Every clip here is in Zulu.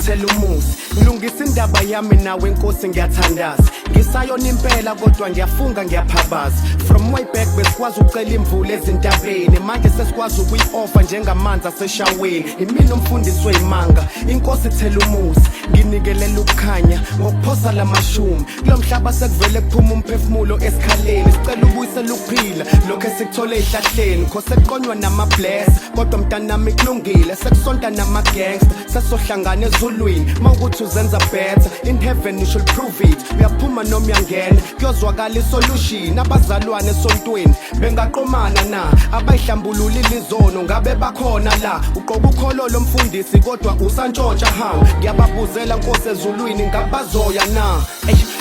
thela umusi ngilungisa indaba yami nawe Nkosi ngiyathandaza ngisayona impela kodwa ngiyafunga ngiyaphabaza from way back besikwazi ucela imvula ezintabeni manje sesikwazi ukuyi-offer njengamanzi aseshaweni imina umfundisi weyimanga Inkosi thela umusi nginikelela ukukhanya ngokuphosa lamashumi kulo mhlaba sekuvele kuphuma umphefumulo esikhaleni sicela ubuyisela ukuphila lokho esikuthola ey'hlahleni kho sekuqonywa nama-bless kodwa mntanami kulungile sekusonta nama-gangster sesohlangana ezulwini mawukuthi uzenza better in heaven you should prove it uyaphuma noma uyangena kuyozwakala isolution abazalwane esontweni bengaqomana na abayihlambulula ilizono ngabe bakhona la uqoba ukhololo mfundisi kodwa usantshontsha hawu ngiyababuzela Nkosi ezulwini ngabazoya na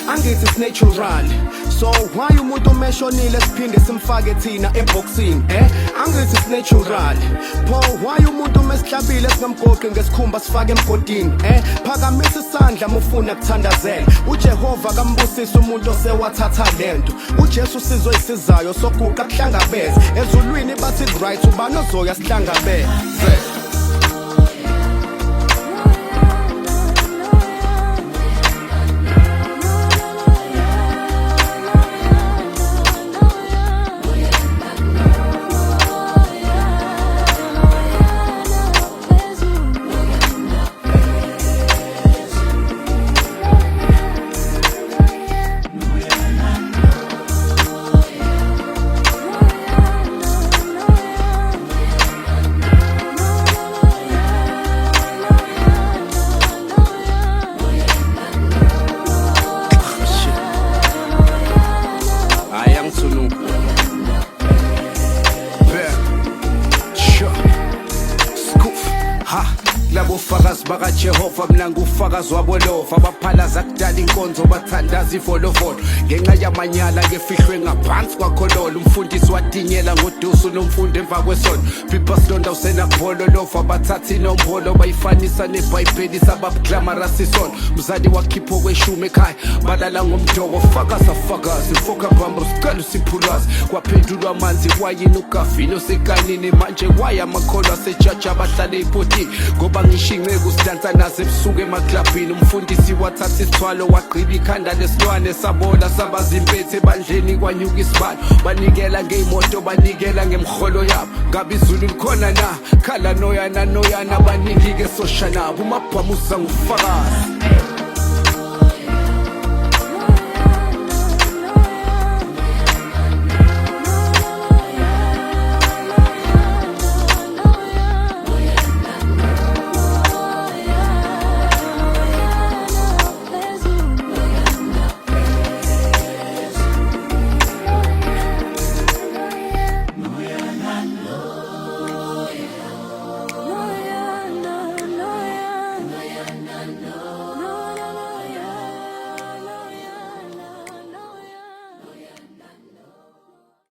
angithi it's natural so why umuntu omeshonile siphinde simfake thina eboxini angithi it's natural pho why umuntu omesihlabile singamgoqi ngesikhumba sifake emgodini phakamisa isandla mufuna kuthandazela uJehova kambusisa umuntu osewathatha lento uJesu sizoyisizayo soguqa kuhlangabeze ezulwini bathi right ubani ozoya sihlangabeze Labofakazi bakaJehova mina ngufakazi wabolofa abaphalaza kudala inkonzo bathandaza ifolofolo ngenxa yamanyala ngefihlwe ngaphansi kwakhololo umfundisi wadinyela ngodusu nomfundi emva kwesono people slonda usenabholo lofa bathatha inombolo bayifanisa neBhayibheli sababuklamara sisona mzali wakhipho kweshumi ekhaya balala ngomdoko fakazi foka bamba sicela usiphulazi kwaphendulwa amanzi wayini ugafino sekanini manje waya amakholwa asejaja abahlale ipotini ngoba ngishince kusidansa naze ebusuku emaklabhini umfundisi wathatha isithwalo wagqiba ikhanda lesilwane sabola sabazimpethe bandleni kwanyuka isibalo banikela ngeyimoto banikela ngemholo yabo ngabe izulu likhona na khala noyana baningi ke sosha nabo umabhamusa ngufakazi